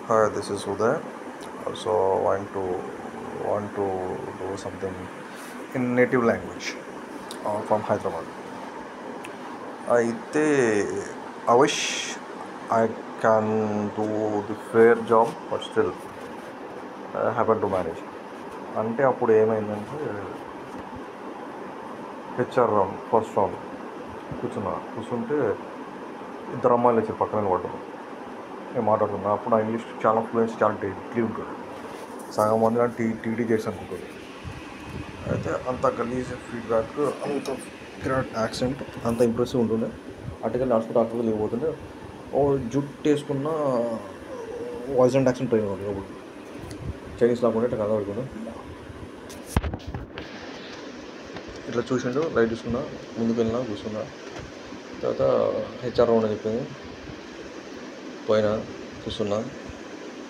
Hi, this is Uday. Also, want to do something in native language from Hyderabad. అయితే I wish I can do the fair job, but still I happen to manage. అంటే అప్పుడు ఏమైందంటే HR round first round కూర్చుంటే ఇద్దరు అమ్మాయిలు వచ్చి పక్కన నిలబడ్డారు. నేను మాట్లాడుతున్నా అప్పుడు నా ఇంగ్లీష్ చాలా ఫ్లూయెన్స్ చాలా డీప్లీ ఉంటుంది. సగం మంది నాకు టీటీ చేసి అనుకుంటుంది. అయితే అంత గలీజ్ ఫీడ్బ్యాక్, అంత యాక్సెంట్ అంత ఇంప్రెసివ్ ఉంటుండే. అటుకెళ్ళి నడుచుకుంటూ అటుకెళ్ళి లేకపోతుండే ఓ జుట్టు వేసుకున్న వాయిస్ అండ్ యాక్సెంట్ ట్రైన్ ఉంటుంది. అప్పుడు చైనీస్ లాకుండా ఇట్లా కనబడుకున్నా ఇట్లా చూసిండు, లైట్ చూసుకున్నా, ముందుకు వెళ్ళినా కూర్చున్నా. తర్వాత హెచ్ఆర్ రౌండ్ అని చెప్పింది, పోయినా కూర్చున్నా.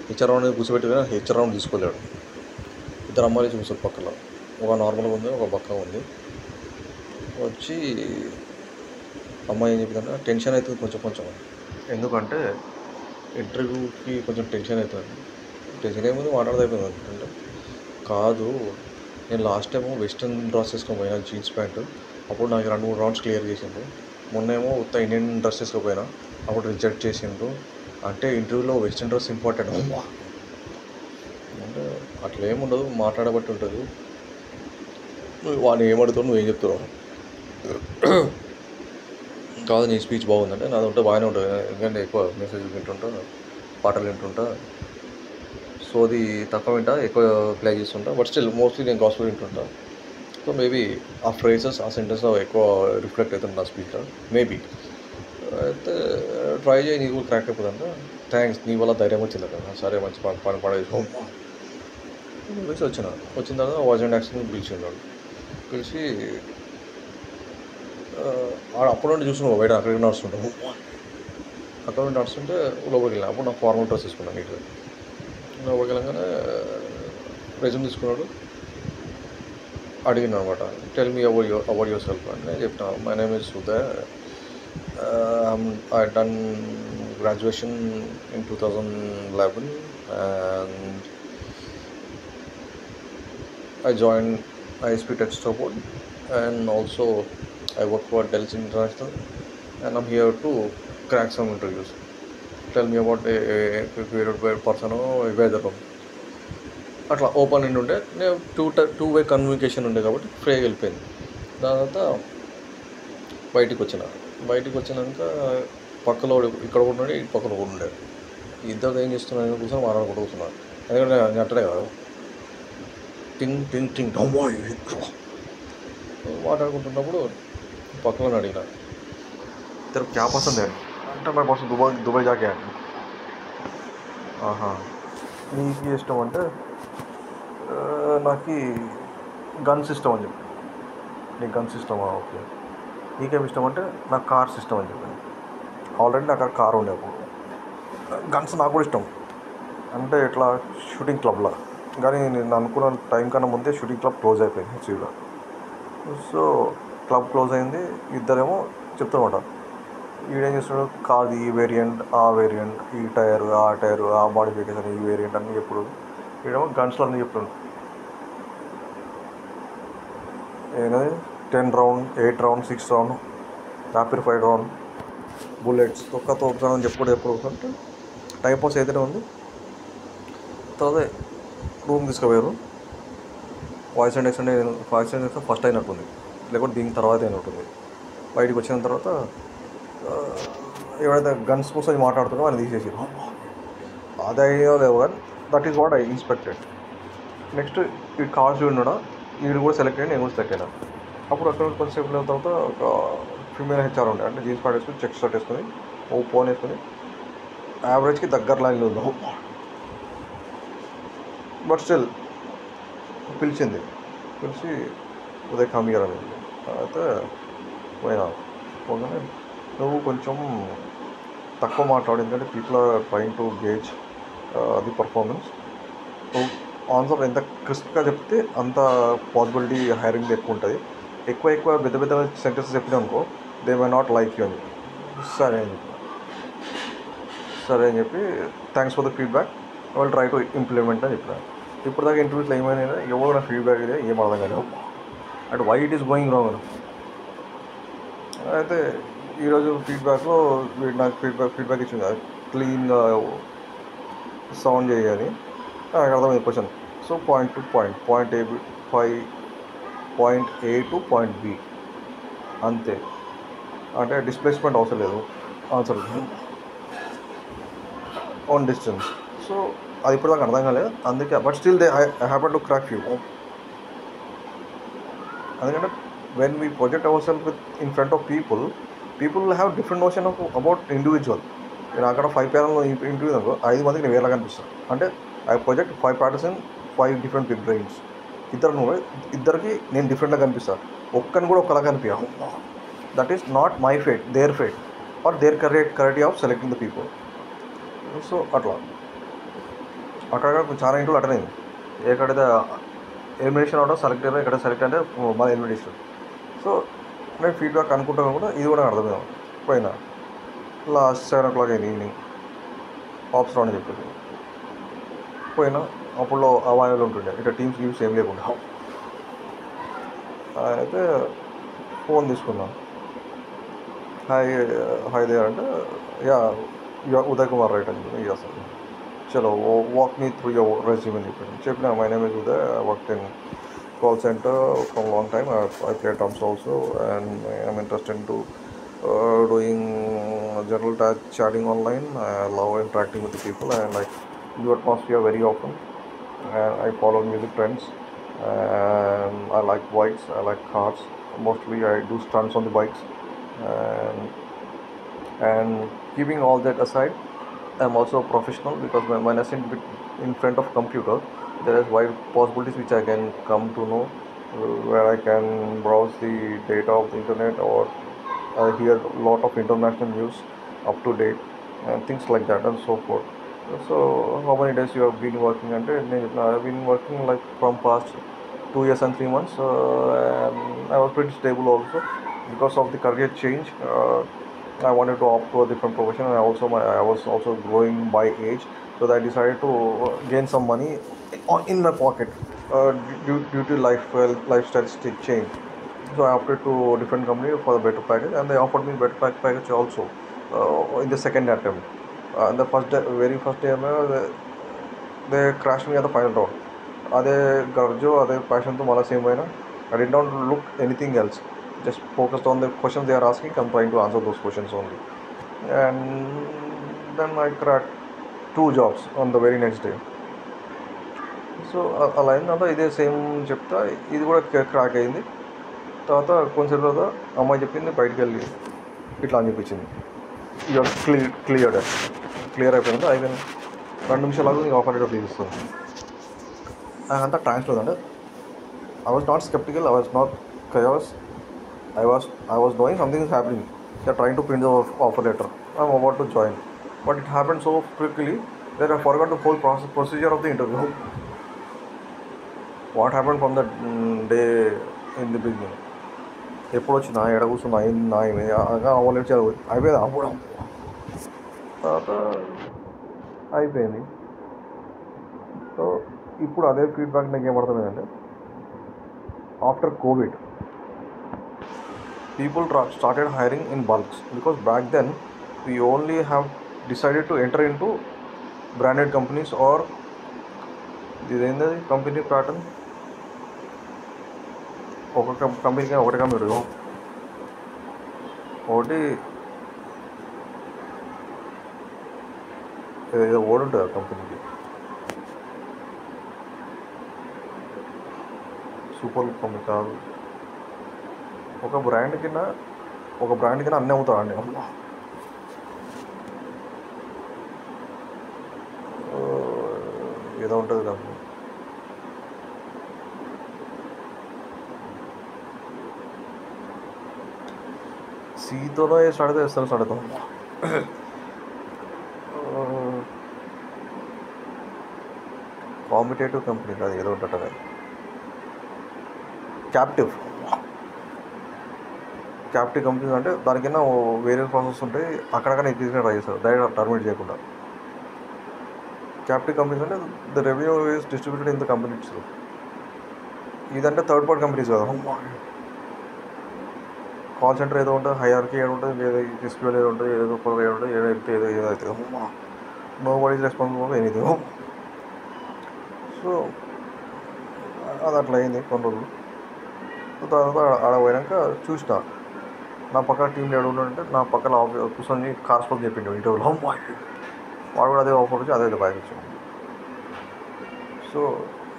హెచ్ఆర్ రౌండ్ కూర్చోబెట్టి హెచ్ఆర్ రౌండ్ తీసుకోలేడు. ఇద్దరు అమ్మాయిలు కూర్చోరు పక్కన, ఒక నార్మల్గా ఉంది, ఒక పక్క ఉంది. వచ్చి అమ్మాయి ఏం చెప్పిందంటే టెన్షన్ అవుతుంది కొంచెం, ఎందుకంటే ఇంటర్వ్యూకి కొంచెం టెన్షన్ అవుతుంది. టెన్షన్ ఏముంది, మాట్లాడదైపోయింది అనుకుంటే కాదు, నేను లాస్ట్ టైము వెస్ట్రన్ డ్రెస్ వేసుకొని పోయినా, జీన్స్ ప్యాంటు. అప్పుడు నాకు 2-3 రౌండ్స్ క్లియర్ చేసిండ్రు. మొన్నేమో ఉత్త ఇండియన్ డ్రెస్ వేసుకుపోయినా, అప్పుడు రిజెక్ట్ చేసిండ్రు. అంటే ఇంటర్వ్యూలో వెస్ట్రన్ డ్రెస్ ఇంపార్టెంట్ అంటే అట్లా ఏముండదు, మాట్లాడబట్టి ఉంటుంది. వాడిని ఏమడుతావు, నువ్వేం చెప్తున్నావు, కాదు నీ స్పీచ్ బాగుందంటే నాది ఉంటే బాగానే ఉంటుంది. ఎందుకంటే ఎక్కువ మెసేజ్ వింటుంటా, పాటలు వింటుంటా, సోది తక్కువ వింటా, ఎక్కువ ప్లే చేస్తుంటా. బట్ స్టిల్ మోస్ట్లీ నేను గాస్పెల్ వింటుంటా. సో మేబీ ఆ ఫ్రేజెస్, ఆ సెంటెన్స్లో ఎక్కువ రిఫ్లెక్ట్ అవుతుంది నా స్పీచ్లో మేబీ. అయితే ట్రై చేయి, నీకు కూడా క్రాక్ అయిపోతుందంట. థ్యాంక్స్, నీ వల్ల ధైర్యం వచ్చింది కదా, సరే మంచి పని పడేసుకో వచ్చిన తర్వాత వాయిస్ అండ్ యాక్షన్ పిలిచిండాడు. పిలిచి అప్పుడు నుండి చూస్తున్నావు బయట అక్కడికి నడుస్తుంటావు. అక్కడ నుండి నడుస్తుంటే లోపలికి వెళ్ళినా. అప్పుడు నాకు ఫార్మల్ డ్రెస్ తీసుకున్నాను నీట్గా. లోపలికి వెళ్ళగానే రెజ్యూమ్ తీసుకున్నాడు. అడిగిన అనమాట, tell me about your self అని. నేను చెప్తాను, my name is Uday, I done graduation in 2011 and I joined ISP Tech Support, and also I work for Dell International, and I'm here to crack some interviews. Tell me about a favorite person or weather. అట్లా open end ఉండే, నేను two way communication ఉండే కాబట్టి ఫ్రీగా వెళ్ళిపోయింది. దాని తర్వాత బయటికి వచ్చినాక పక్కలో ఇక్కడ కూడా ఉండే, ఇటు పక్కన కూడా ఉండే. ఇద్దరు ఏం చేస్తున్నాను కూర్చొని మాట్లాడుకుంటూ కూర్చున్నాను. ఎందుకంటే నేను అట్టడే కాదు, టింగ్ టింగ్ టింగ్ అమ్మాయి మాట్లాడుకుంటున్నప్పుడు పక్కన అడిగిన, తెర క్యా పసంద్ है అంటే నా పర్సన్ దుబాయ్ జాకే అండి. నీకు ఇష్టం అంటే నాకు గన్స్ ఇష్టం అని చెప్పి. నీకు గన్స్ ఇష్టమా, ఓకే. నీకేమి ఇష్టం అంటే నాకు కార్స్ ఇష్టం అని చెప్పాను. ఆల్రెడీ నాకు అక్కడ కారు ఉండే. అప్పుడు గన్స్ నాకు కూడా ఇష్టం. అంటే ఇట్లా షూటింగ్ క్లబ్లో, కానీ నేను అనుకున్న టైం కన్నా ముందే షూటింగ్ క్లబ్ క్లోజ్ అయిపోయింది హెచ్యూలో. సో క్లబ్ క్లోజ్ అయింది. ఇద్దరేమో చెప్తానమాట, ఈడేం చేస్తున్నాడు, కాదు ఈ వేరియంట్, ఆ వేరియంట్, ఈ టైరు, ఆ టైరు, ఆ మాడిఫికేషన్, ఈ వేరియంట్ అన్నీ ఎప్పుడు. ఈడేమో గన్స్లో అన్నీ చెప్తుండు. ఏదైనా 10 round, 8 round, 6 round, rapid fire round, bullets తొక్కని ఎప్పుడు అంటే టైం పాస్ ఏదైనా ఉంది. తర్వాత రూమ్ తీసుకుపోయారు. వాయిస్ అండ్ ఎక్స్ ఫస్ట్ అయినట్టుంది, లేకపోతే దీని తర్వాత అయినట్టుంది. బయటికి వచ్చిన తర్వాత ఎవరైతే గన్స్ కోసం మాట్లాడుతున్నారో ఆయన తీసేసారు. అది అయ్యో లేవు, కానీ that is what I inspected. Next ఈ కార్స్ ఉండడా, వీడు కూడా సెలెక్ట్ అయ్యి, నేను కూడా సెలెక్ట్ అయినా. అప్పుడు అక్కడ కొంచెంసేపు అయిన తర్వాత ఒక ఫీమేల్ హెచ్ఆర్ ఉండే, అంటే జీన్స్ ప్యాంట్ వేసుకొని, చెక్ షర్ట్ వేసుకొని, ఓ ఫోన్ వేసుకొని, యావరేజ్కి దగ్గర లైన్లో ఉందా. బట్ స్టిల్ పిలిచి ఉదయ్ కామియర్ అనేది. అయితే పోగానే నువ్వు కొంచెం తక్కువ మాట్లాడు, ఎందుకంటే people are trying to gauge the performance. నువ్వు ఆన్సర్ ఎంత క్రిస్ప్గా చెప్తే అంత పాసిబిలిటీ హైరింగ్ ఎక్కువ ఉంటుంది. ఎక్కువ పెద్ద సెంటెన్సెస్ చెప్పినా అనుకో, they may not like you అని. సరే అని చెప్పి థ్యాంక్స్ ఫర్ ద ఫీడ్బ్యాక్. వాళ్ళు ట్రై టు ఇంప్లిమెంట్ అని చెప్పిన. ఇప్పుడు దాకా ఇంటర్వ్యూస్లో ఏమైనా ఎవరు నా ఫీడ్బ్యాక్ ఇదే ఏం అర్థం కాదు అంటే why it is going wrong. అయితే ఈరోజు ఫీడ్బ్యాక్లో వీడు నాకు ఫీడ్బ్యాక్ ఇచ్చింది క్లీన్గా సౌండ్ చేయాలి. నాకు అర్థమైంది question. So point to point A to point B అంతే. అంటే డిస్ప్లేస్మెంట్ అవసరం లేదు, ఆన్సర్ ఆన్ డిస్టెన్స్. సో అది ఇప్పుడు దాకా అర్థం కాలేదు, అందుకే. But still they happen to crack you. ఎందుకంటే when we project our self with in front of people will have different notion of about individual. నేను అక్కడ 5 ప్యానల్లో ఇంటర్వ్యూ అనుకో 5 మందికి నేను వేరేలా కనిపిస్తాను. అంటే I project 5 parts in 5 different brains. ఇద్దరికి నేను డిఫరెంట్గా కనిపిస్తాను, ఒక్కని కూడా ఒకలా కనిపించా. That is not my fate, their fate are their correct of selecting the people. So అట్లా అక్కడ చాలా ఇంటర్వ్యూలు అటెండ్ అయింది. ఎక్కడైతే ఎలిమినేషన్ అవడం సెలెక్ట్ అయ్యారో ఇక్కడ సెలెక్ట్ అంటే బాగా ఎలిమినేషన్. సో నేను ఫీడ్బ్యాక్ అనుకుంటాను కూడా, ఇది కూడా అర్థమయ్యాను. పోయినా లాస్ట్ 7 o'clock అయింది ఈవినింగ్, ఆప్స్ రౌండ్ అని చెప్పింది. పోయినా అప్పుడు అవాయిలు ఉంటుండే, ఇట్లా టీమ్స్ గీమ్స్ ఏం లేకుండా. అయితే ఫోన్ తీసుకున్నాను. హాయ్ దే అంటే యా ఉదయ్ కుమార్ రైట్ అని చెప్పి చేస్తాను. చలో walk me through your resume అని చెప్పిన. My name is Uday, I work in call center from long time. I play drums also, and I'm interested to doing general chatting online. I love interacting with the people, and like the atmosphere very often. And I follow music trends, and I like bikes, I like cars. Mostly I do stunts on the bikes, and keeping all that aside, I'm also a professional because when I sit in front of computer, there is wide possibilities which I can come to know, where I can browse the data of the internet, or I hear a lot of international news up to date and things like that and so forth. So how many days you have been working? And I've been working like from past 2 years and 3 months, and I was pretty stable also. Because of the career change, I wanted to opt to a different profession, and I was also growing by age, so I decided to gain some money in my pocket due to lifestyle change. So I opted to a different company for a better package, and they offered me better package also in the second attempt. In the very first day, they crashed me at the final round. అదే గర్జో అదే ప్యాషన్తో మళ్ళీ same అయినా. I did not look anything else, just focused on the questions they are asking. I'm trying to answer those questions only, and then I cracked 2 jobs on the very next day. So అలా అయిందంతా ఇదే same చెప్తా, ఇది కూడా crack అయింది. తర్వాత కొంచెం తర్వాత అమ్మాయి చెప్పింది బయటికి వెళ్ళి ఇట్లా అని చెప్పించింది, ఇక క్లియర్ అయిపోయింది. అయిపోయింది 2 నిమిషాలు నీకు ఆఫర్ లెటర్ తీస్తుంది. అంతా ట్రాన్స్ఫర్ అంటే I was not skeptical, I was not chaos. I was knowing something is happening. They are trying to print the offer letter. I'm about to join, but it happened so quickly that I forgot the whole procedure of the interview. What happened from that day in the beginning? ఎప్పుడు వచ్చినా ఎడ కూర్చున్నా నా అవ్వలేదు అయిపోయింది అవ్వడం. తర్వాత అయిపోయింది. సో ఇప్పుడు అదే ఫీడ్బ్యాక్ నాకు ఏమర్థమైందంటే, after COVID, people started hiring in bulks, because back then we only have decided to enter into branded companies or the company pattern. ఒక కంపెనీకి ఒకటి కంపెనీ ఒకటి ఏదో ఓడి ఉంటుంది ఆ కంపెనీకి, సూపర్ కంపెనీ కాదు. ఒక బ్రాండ్ కింద అన్నీ అమ్ముతాడు అండి. ఏదో ఉంటుంది కంపెనీ. సీతోనో స్టార్ట్ చేస్తాను స్టార్ట్ అవుతాం. కాంపిటేటివ్ కంపెనీ కాదు, ఏదో ఉంటుంది. క్యాప్టివ్ కంపెనీస్ అంటే దానికన్నా వేరే ప్రాసెస్ ఉంటాయి. అక్కడక్కడ ఎగ్జిక్యూషన్ ట్రై చేస్తారు, డైరెక్ట్ టర్మినేట్ చేయకుండా. క్యాప్టివ్ కంపెనీస్ అంటే the revenue is distributed in the company it's. ఇదంటే థర్డ్ పార్టీ కంపెనీస్ కదా. కాల్ సెంటర్ ఏదో ఉంటుంది, హైఆర్కి ఏదో ఉంటుంది, లేదా ఎస్క్యూఎల్ ఏదో ఉంటుంది, ఏదో పొలం ఏదో ఉంటుంది, ఏదైతే ఏదైతే nobody is responsible anything. So అది అట్లా అయింది కొన్ని రోజులు. తర్వాత ఆడ పోయాక చూసిన నా పక్కన టీం లీడర్ ఉన్నాడంటే నా పక్కన కూర్చొని కార్స్పోక్ చెప్పిండు ఇంటర్వ్యూలో. వాడు కూడా అదే ఆఫర్ వచ్చి అదే బయట వచ్చాడు. సో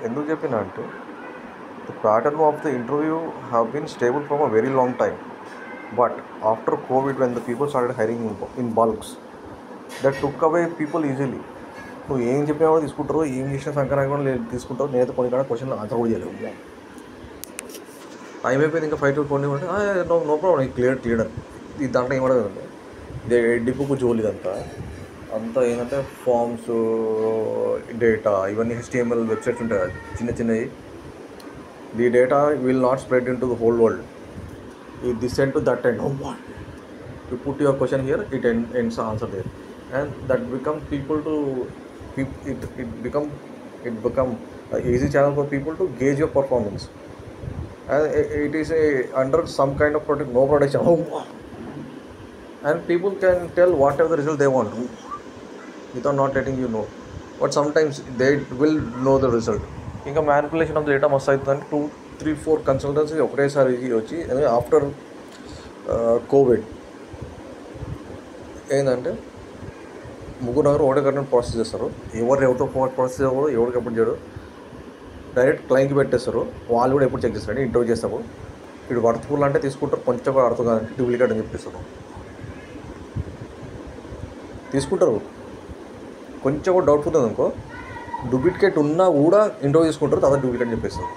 ఎందుకు చెప్పినా అంటే the pattern of the interview have been stable from a very long time. But after covid when the people started hiring in bulks that took away people easily. నువ్వు ఏం చెప్పినా తీసుకుంటారు, ఏం చేసిన సంక్రాంతి కూడా తీసుకుంటారు. నేనైతే కొన్ని కూడా క్వశ్చన్ ఆన్సర్ కూడా చేయలేవు. టైం అయిపోయింది, ఇంకా 5 to 20 ఉంటే నో ప్రాబ్లం, క్లియర్ ఇది దాంట్లో ఏమడదు. ఇది డిప్పుకు జోలు ఇదంతా అంతా ఏంటంటే ఫామ్స్, డేటా, ఇవన్నీ HTML వెబ్సైట్స్ ఉంటాయి కదా చిన్న చిన్నవి. The data will not spread in to the whole world. This end to that end. You put your question here, it ends the answer there, and that become people to it become an easy channel for people to gauge your performance, and it is under some kind of no protection, and people can tell whatever the result they want without not letting you know, but sometimes they will know the result. ఇంకా manipulation of the data మస్తు అవుతుందంటే 2, 3, 4 consultancy ఒకటేసారి వచ్చి after Covid ఏంటంటే ముగ్గురు ఒకటే content process చేస్తారు. ఎవరితో ప్రాసెస్ చేయరు, ఎవరికి ఎప్పుడు చేయడు, డైరెక్ట్ క్లయింట్కి పెట్టేస్తారు. వాళ్ళు కూడా ఎప్పుడు చెక్ చేస్తారు, ఇంటర్వ్యూ చేస్తారు. ఇప్పుడు వర్త్ఫుల్ అంటే తీసుకుంటారు, కొంచెం కూడా అర్థం కాదంటే డూప్లికేట్ అని చెప్పేస్తారు. తీసుకుంటారు, కొంచెం కూడా డౌట్ఫుల్ ఉంది అనుకో, డూప్లికేట్ ఉన్నా కూడా ఇంటర్వ్యూ తీసుకుంటారు, తర్వాత డూప్లికేట్ అని చెప్పేస్తారు.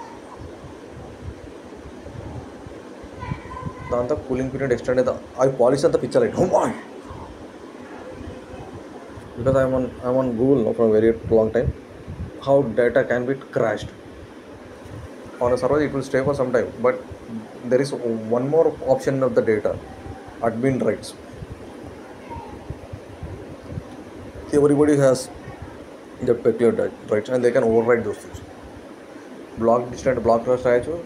దాంతో కూలింగ్ పీరియడ్ ఎక్స్టెండ్ అయితే అవి పాలసీ అంతా పిచ్చాలి. Because I'm on Google for a very long time, how data can be crashed on a server. It will stay for some time, but there is one more option of the data, admin rights. Everybody has the peculiar rights and they can override those things. Block distant block cross aychu,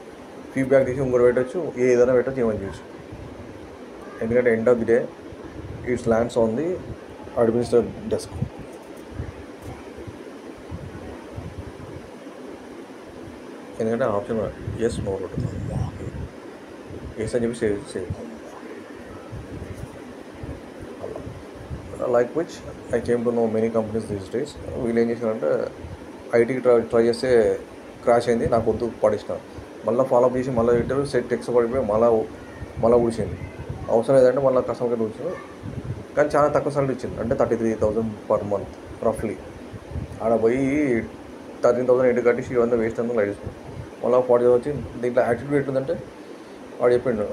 feedback disi ungoru vettchu, ఏదైనా vettchu, ఏమని చేయొచ్చు. ఎందుకంటే end of the day it lands on the administrator desk. ఎందుకంటే option yes no ఉంటుంది, yes అని చెప్పి save అలా. Like which I came to know many companies these days. వీళ్ళు ఏం చేశారంటే ఐటీకి ట్రై చేస్తే క్రాష్ అయింది, నాకు వద్దు పడేసిన, మళ్ళీ ఫాలోఅప్ చేసి మళ్ళీ ఇంటర్వ్యూ సెట్ ఎక్స్ పడిపోయి మళ్ళీ ఊడిచింది. అవసరం లేదంటే మళ్ళీ కస్టమర్కి కూర్చొని, కానీ చాలా తక్కువ సాలరీ ఇచ్చింది, అంటే 33,000 పర్ మంత్ రఫ్లీ. ఆడ పోయి 13,800 కట్టేసి ఇవన్నీ వేస్ట్ అంతా లైట్ తీసుకున్నాం. మళ్ళీ 40,000 వచ్చి దీంట్లో యాటిట్యూడ్ ఎట్లుందంటే వాడు చెప్పిండు,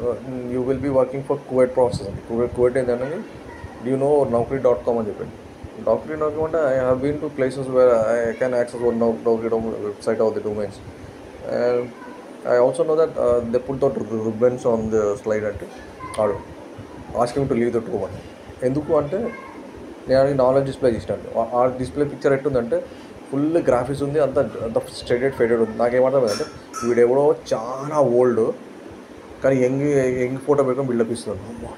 you will be working for Kuwait process అండి. కువైట్ ఏంటంటే యూ నో Naukri.com అని చెప్పిండు. Naukri.com అంటే I have been to places where I can access Naukri.com website of the domains, and I also know that they put that ribbons on the slide. అంటే వాడు asking to leave the room అని. ఎందుకు అంటే నేను knowledge display చేసినాను. ఆ display picture ఎట్టుందంటే full graphics ఉంది, అంత స్ట్రెయిటెడ్ ఫెడెడ్ ఉంది. నాకేమర్థమైందంటే వీడెవడో చాలా ఓల్డ్ కానీ యంగ్ ఫోటో పెట్టుకొని బిల్డప్ ఇస్తున్నాను,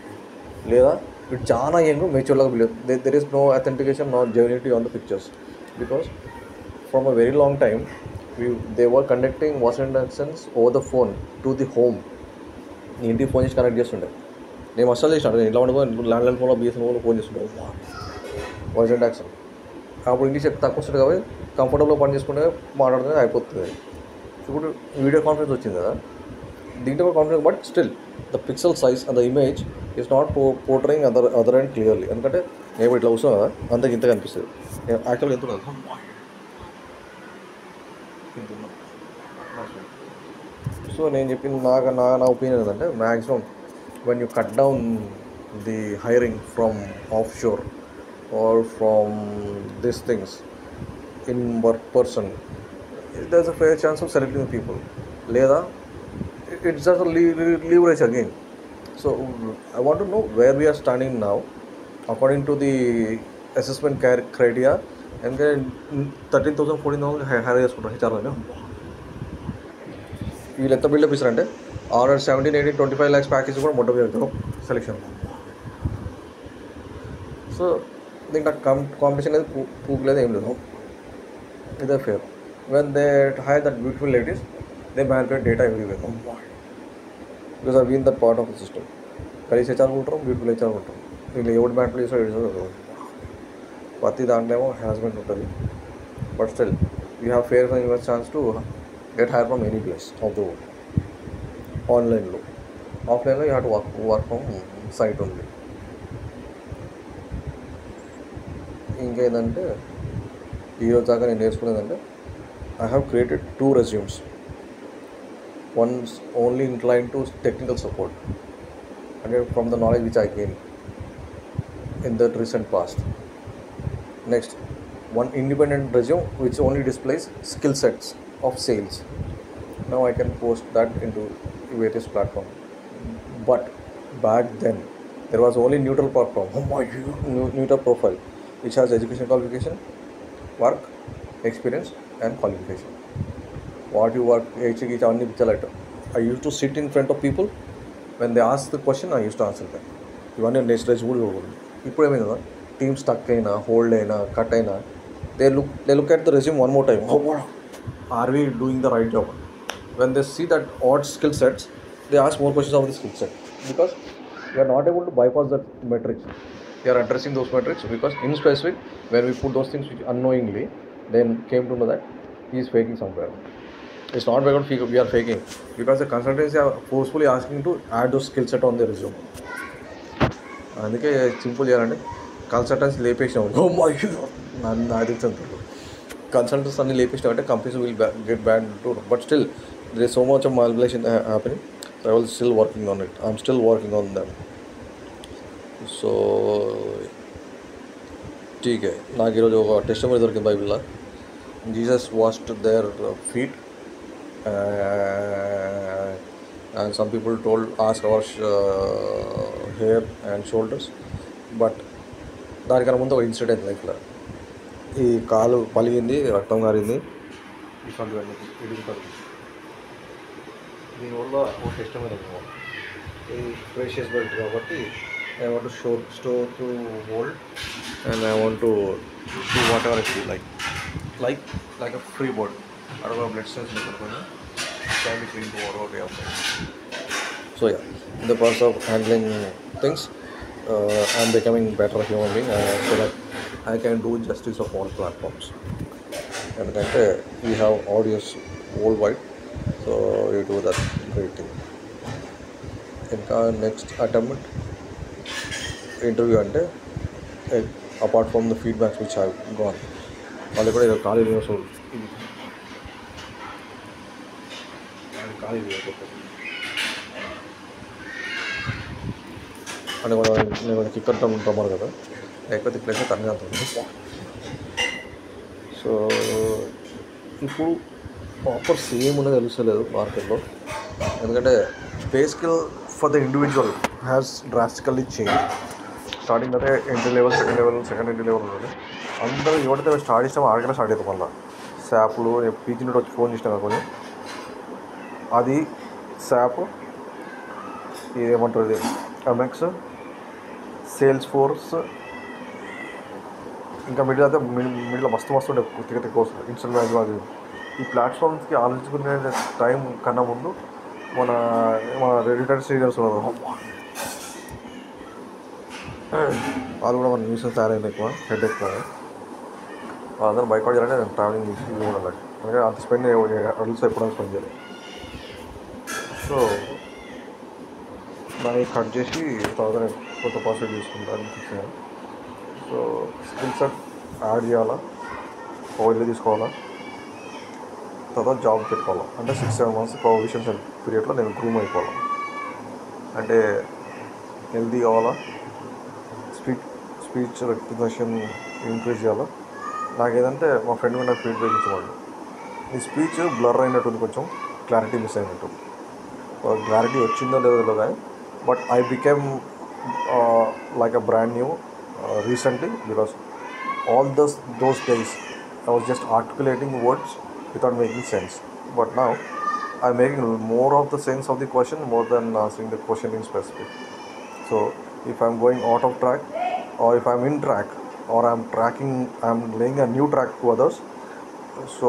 లేదా వీడు చాలా యంగ్ మెచ్యూర్లాగా buildup. There is no authentication, no genuinity on the pictures, because from a very long time they were conducting voice interactions over the phone to the home. నీ ఇంటికి phone చేసి connect చేస్తుండే. నేను అస్సలు చేసినాడు, ఇంట్లో ఉండిపోయి ల్యాండ్లైన్ ఫోన్లో BSNL ఫోన్ చేస్తుంటాను వాయిస్ ఇంటరాక్షన్. అప్పుడు ఇంగ్లీష్ తక్కువ వస్తుంది కాబట్టి కంఫర్టబుల్గా పని చేసుకుంటే మాట్లాడుతుంది, అయిపోతుంది. ఇప్పుడు వీడియో కాన్ఫరెన్స్ వచ్చింది కదా, దీంట్లో కూడా conference, but still the pixel size and the image is not portraying other and clearly. ఎందుకంటే నేను ఇట్లా వస్తాను కదా, అంతకు ఇంత కనిపిస్తుంది. యాక్చువల్గా ఎంత ఉన్నది, సో నేను చెప్పింది నా ఒపీనియన్ ఏంటంటే maximum when you cut down the hiring from offshore or from these things in person, there's a fair chance of selecting people. Leda, it's just a leverage again. So I want to know where we are standing now according to the assessment criteria. ఎందుకంటే 13,000 14,000 hire చేసుకుంటారు హెచ్ఆర్లో. వీళ్ళు ఎంత buildup ఇస్తారంటే already 17, 18, 25 lakhs package కూడా మొట్ట పెడతారు selection. So దీంట్లో competition అనేది పూకు లేదు, ఏం లేదు. ఇదే fair. When they hire that beautiful ladies, they manipulate data everywhere because are been that part of the system. కలిసి హెచ్ఆర్ ఉంటాం, బ్యూటిఫుల్ హెచ్ఆర్ ఉంటాం. వీళ్ళు ఎవరు మ్యానిపులేట్ చేస్తారో ప్రతి దాంట్లో ఏమో హ్యారాస్మెంట్ ఉంటుంది. But still you have fair and your chance to get hire from any place of the world. ఆన్లైన్లో, ఆఫ్లైన్లో you have to work from site ఉంది. ఇంకేంటంటే ఈరోజు దాకా నేను నేర్చుకునేదంటే I have created 2 resumes. One's only inclined to technical support and from the knowledge which I gained in the recent past. Next, one independent resume which only displays skill sets of sales. Now I can post that into various platforms. But back then there was only neutral platform, neutral profile which has education qualification, work experience and qualification. What you work, age only picture. I used to sit in front of people. When they ask the question, I used to answer them. ఇవన్నీ next rage కూడా ఇప్పుడు ఏమైంది కదా, team stuck అయినా, hold అయినా, cut అయినా, they look at the resume one more time. Are we doing the right job? When they see that odd skill sets, they ask more questions of the skill set because you are not able to bypass that metrics. You are addressing those metrics because in specific when we put those things which unknowingly then came to know that he is faking somewhere. It's not because we are faking, because the consultancy are forcefully asking to add those skill set on their resume. అందుకే simple చేయాలండి, consultants లేపేసినాం నాకు తెలిసినంత consultants అన్ని లేపేసినామంటే companies will get bad to. But still there is so much of manipulation happening. So I was still working on it. I'm still working on them. So ठीक है. నాకు ఈరోజు ఒక టెస్టిమనీ దొరికింది బైబిల్లో. Jesus washed there feet and some people told ask our hair and shoulders. But దానికన్నా ముందు ఒక ఇన్సిడెంట్ లైఫ్లో, ఈ కాలు పలిగింది, రక్తం కారింది, దీనివల్ల ఒక టెస్టిమనీ ఉంది. ఇది ప్రెషియస్ బెల్ట్ కాబట్టి I want to store to hold, and I want to do whatever I feel like a free bird. I don't know, blood cells can be clean tomorrow day after. So yeah, in the process of handling things, I'm becoming better human being, so that I can do justice of all platforms. And we have audience worldwide, so you do that great thing. ఇంకా next attempt interview అంటే apart from the feedbacks which have gone, వాళ్ళు కూడా ఖాళీ అంటే నేను kicker ఉంటారు కదా, లేకపోతే ప్లేస్ తన్ని అవుతుంది. సో ఇప్పుడు ఆఫర్స్ ఏమున్నది తెలుస్తలేదు మార్కెట్లో, ఎందుకంటే pay scale for the individual has drastically change. Starting అయితే entry level, second level, second entry level ఉంటుంది. అందరూ ఎవరైతే స్టార్ట్ చేస్తామో ఆడికైనా స్టార్ట్ అవుతాం. మళ్ళీ శాప్లు పీజీ నుండి వచ్చి ఫోన్ చేసినా కొన్ని, అది శాప్, ఇదేమంటారు, ఇది ఎంఎక్స్, సేల్స్ ఫోర్స్, ఇంకా మిడిల్ అయితే మిడిల్ మస్తు ఉండే తిక్క వస్తుంది, ఇన్స్టెంట్ వాల్యూ. అది ఈ ప్లాట్ఫామ్స్కి ఆలోచించుకునే టైం కన్నా ముందు మన రిటైర్డ్ సీనియర్స్ ఉన్నారు, వాళ్ళు కూడా మన న్యూసెన్స్ తయారైంది, ఎక్కువ హెడ్ ఎక్కువ. వాళ్ళందరూ బైకౌట్ చేయాలంటే నేను ట్రావెలింగ్ ఇది కూడా అలాగే, అంటే అంత స్పెండ్ అడుగుతా ఎప్పుడైనా స్పెండ్ చేయాలి. సో దాన్ని కట్ చేసి తర్వాత కొత్త పాస్వర్డ్ తీసుకుంటాను ఫిక్స్ అయ్యాను. సో స్కిల్ సెట్ యాడ్ చేయాలా, ఓవర్లీ తీసుకోవాలా, తర్వాత జాబ్ పెట్టుకోవాలా. అంటే 6-7 months ప్రొవిషన్ పీరియడ్లో నేను గ్రూమ్ అయిపోవాలా. అంటే హెల్తీ కావాలా, స్పీచ్ రెక్టిఫికేషన్ ఇంక్రీజ్ చేయాలా. నాకు ఏదంటే మా ఫ్రెండ్ కూడా నాకు ఫీడ్బ్యాక్ ఇచ్చేవాళ్ళు, ఈ స్పీచ్ బ్లర్ అయినట్టుంది, కొంచెం క్లారిటీ మిస్ అయినట్టు. క్లారిటీ వచ్చిందో లేదో కానీ, but I became like a brand new recently, because all those days I was just articulating words without making sense. But now I'm making more of the sense of the question more than answering the question in specific. So if I'm going out of track, or if I'm in track, or I'm laying a new track to others, so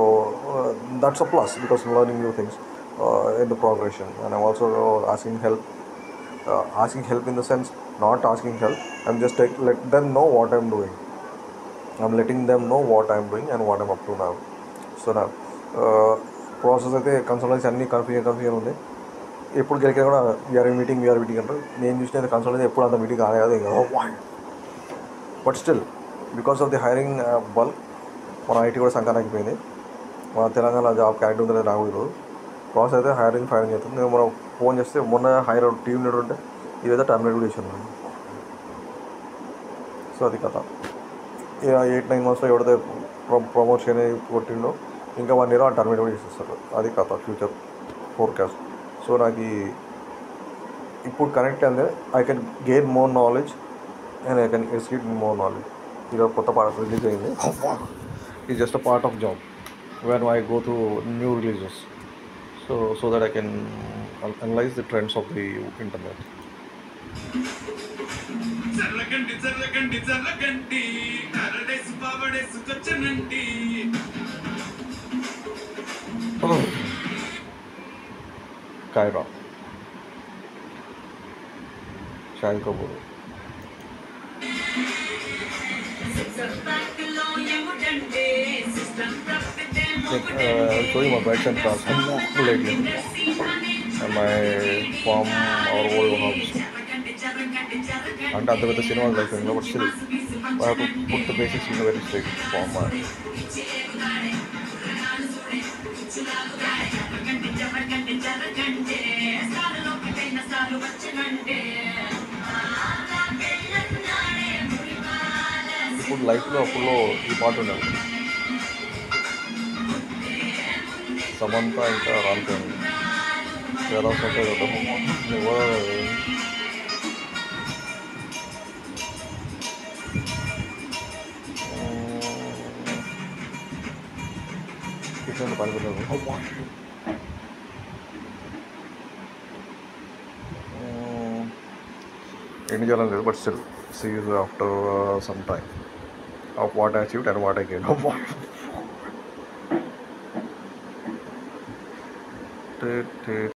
that's a plus because I'm learning new things in the progression. And I'm also asking help in the sense, not asking help, I'm just let them know what I'm doing. I'm letting them know what I'm doing and what I'm up to now. So now process అయితే consultancy అన్నీ confusion ఉంది. ఎప్పుడు గెలికినా కూడా we are meeting అంటారు. నేను చూసిన consultancy ఎప్పుడు అంత మీటింగ్ కాలేదు ఇంకా. But still because of the hiring bulk మన ఐటీ కూడా సంకనాగిపోయింది. మన తెలంగాణ జాబ్ క్యారెక్టర్ ఉందని రాకూడదు. ప్రాసెస్ అయితే హైరింగ్ అవుతుంది. నేను మనం ఫోన్ చేస్తే మొన్న హైర్ టీమ్ లీడర్ ఉంటే ఇదైతే టర్మినేట్ కూడా చేశాను. సో అది కథ. 8-9 monthsలో ఎవడైతే ప్రమోషన్ కొట్టిండో ఇంకా 1 year టర్మినేట్ కూడా చేసేస్తారు. అది కథ ఫ్యూచర్ ఫోర్కాస్ట్. సో నాకు ఇప్పుడు కనెక్ట్ అయింది. I can gain more knowledge and I can execute more knowledge. ఈరోజు కొత్త పాట రిలీజ్ అయింది. Is just a part of job when I go to new releases. So that I can analyse the trends of the internet. Kyra, Shahid Kapoor. I'll show you my bikes and cars lately and my farm, our old house. And other with the cinema like but still I have to put the basics in a very straight form. ఇప్పుడు లైఫ్లో అప్పుడు ఈ పాట ఉండాలి. సమంత ఇంకా రాల్పోయింది. ఇటువంటి పనిపిల్లలు ఎన్ని చేయాలని లేదు. But still see after some time of what I achieved and what I gained.